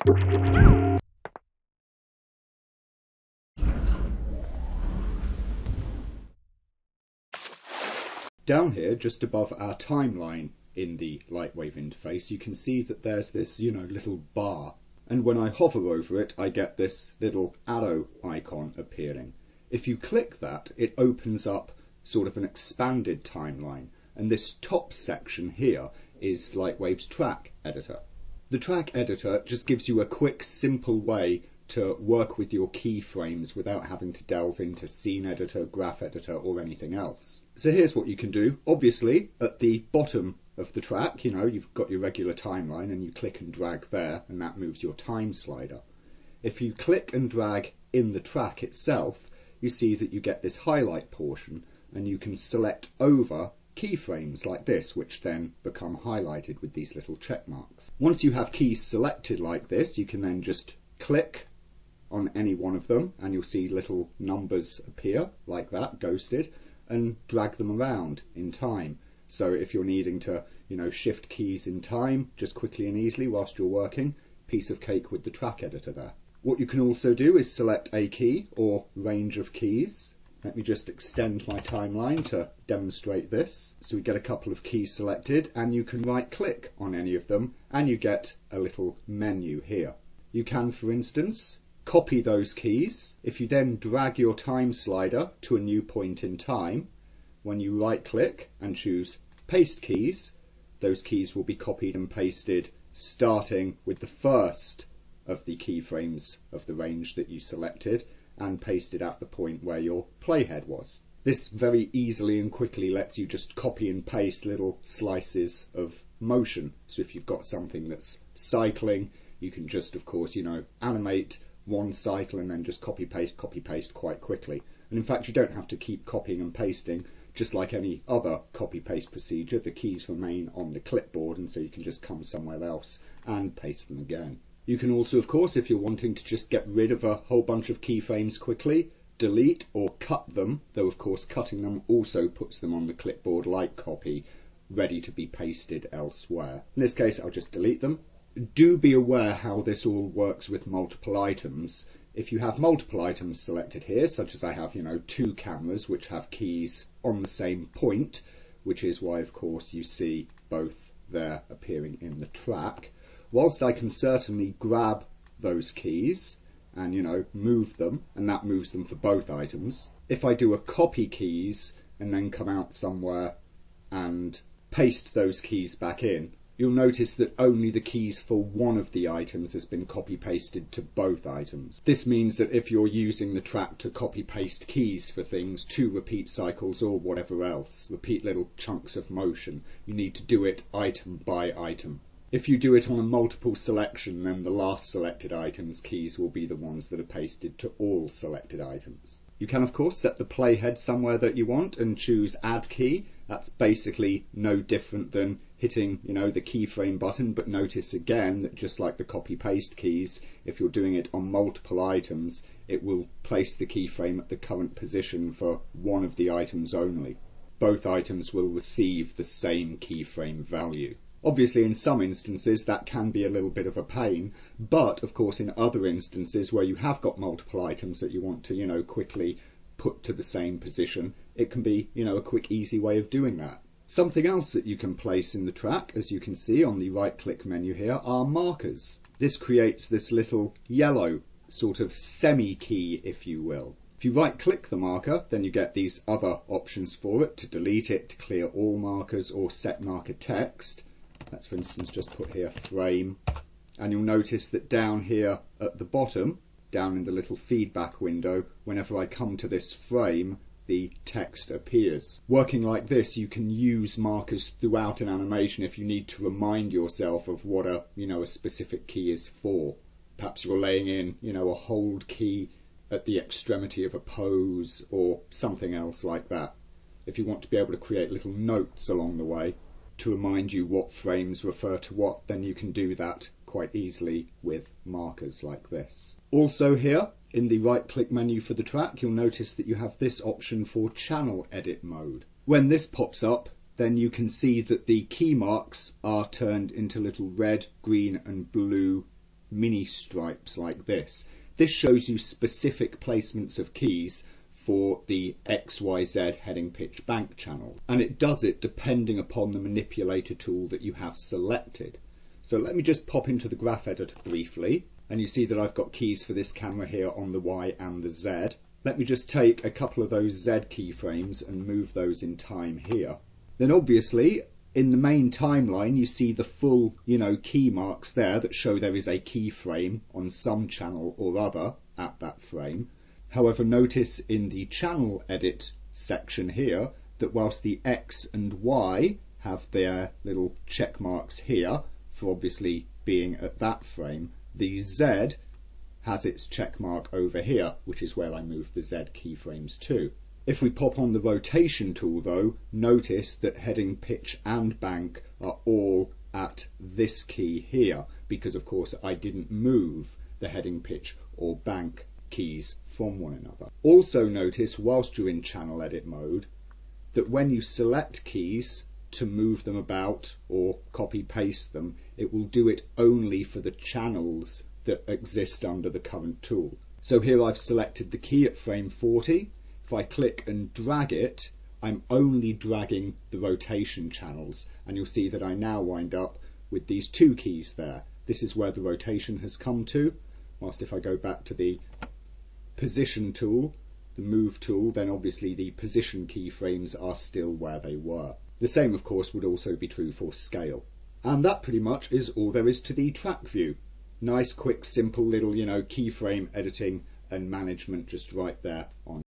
Down here, just above our timeline in the Lightwave interface, you can see that there's this, little bar. And when I hover over it, I get this little arrow icon appearing. If you click that, it opens up sort of an expanded timeline. And this top section here is Lightwave's track editor. The track editor just gives you a quick, simple way to work with your keyframes without having to delve into scene editor, graph editor, or anything else. So here's what you can do. Obviously, at the bottom of the track, you've got your regular timeline and you click and drag there, and that moves your time slider. If you click and drag in the track itself, you see that you get this highlight portion, and you can select over keyframes like this, which then become highlighted with these little check marks. Once you have keys selected like this, you can then just click on any one of them and you'll see little numbers appear like that, ghosted, and drag them around in time. So if you're needing to, shift keys in time just quickly and easily whilst you're working, piece of cake with the track editor there. What you can also do is select a key or range of keys. Let me just extend my timeline to demonstrate this. So we get a couple of keys selected, and you can right click on any of them and you get a little menu here. You can, for instance, copy those keys. If you then drag your time slider to a new point in time, when you right click and choose paste keys, those keys will be copied and pasted starting with the first of the keyframes of the range that you selected and pasted at the point where your playhead was. This very easily and quickly lets you just copy and paste little slices of motion. So if you've got something that's cycling, you can just, of course, animate one cycle and then just copy paste quite quickly. And in fact, you don't have to keep copying and pasting. Just like any other copy paste procedure, the keys remain on the clipboard, and so you can just come somewhere else and paste them again. You can also, of course, if you're wanting to just get rid of a whole bunch of keyframes quickly, delete or cut them, though of course cutting them also puts them on the clipboard like copy, ready to be pasted elsewhere. In this case, I'll just delete them. Do be aware how this all works with multiple items. If you have multiple items selected here, such as I have, two cameras which have keys on the same point, which is why, of course, you see both there appearing in the track, whilst I can certainly grab those keys and, move them, and that moves them for both items, if I do a copy keys and then come out somewhere and paste those keys back in, you'll notice that only the keys for one of the items has been copy pasted to both items. This means that if you're using the track to copy paste keys for things, 2 repeat cycles or whatever else, repeat little chunks of motion, you need to do it item by item. If you do it on a multiple selection, then the last selected item's keys will be the ones that are pasted to all selected items. You can, of course, set the playhead somewhere that you want and choose Add Key. That's basically no different than hitting, the keyframe button, but notice again that just like the copy-paste keys, if you're doing it on multiple items, it will place the keyframe at the current position for one of the items only. Both items will receive the same keyframe value. Obviously, in some instances, that can be a little bit of a pain, but, of course, in other instances where you have got multiple items that you want to, quickly put to the same position, it can be, a quick, easy way of doing that. Something else that you can place in the track, as you can see on the right-click menu here, are markers. This creates this little yellow sort of semi-key, if you will. If you right-click the marker, then you get these other options for it, to delete it, to clear all markers, or set marker text. Let's, for instance, just put here frame, and you'll notice that down here at the bottom, down in the little feedback window, whenever I come to this frame, the text appears. Working like this, you can use markers throughout an animation if you need to remind yourself of what a specific key is for. Perhaps you're laying in, a hold key at the extremity of a pose or something else like that. If you want to be able to create little notes along the way to remind you what frames refer to what, then you can do that quite easily with markers like this. Also here, in the right-click menu for the track, you'll notice that you have this option for channel edit mode. When this pops up, then you can see that the key marks are turned into little red, green and blue mini stripes like this. This shows you specific placements of keys for the XYZ heading pitch bank channel, and it does it depending upon the manipulator tool that you have selected. So let me just pop into the graph editor briefly, and you see that I've got keys for this camera here on the Y and the Z. Let me just take a couple of those Z keyframes and move those in time here. Then obviously in the main timeline you see the full, key marks there that show there is a keyframe on some channel or other at that frame. However, notice in the channel edit section here that whilst the X and Y have their little check marks here for obviously being at that frame, the Z has its check mark over here, which is where I moved the Z keyframes to. If we pop on the rotation tool though, notice that heading pitch and bank are all at this key here, because of course I didn't move the heading pitch or bank keys from one another. Also notice whilst you're in channel edit mode that when you select keys to move them about or copy paste them, it will do it only for the channels that exist under the current tool. So here I've selected the key at frame 40. If I click and drag it, I'm only dragging the rotation channels, and you'll see that I now wind up with these two keys there. This is where the rotation has come to, whilst if I go back to the position tool, the move tool, then obviously the position keyframes are still where they were. The same of course would also be true for scale. And that pretty much is all there is to the track view. Nice, quick, simple little, keyframe editing and management just right there on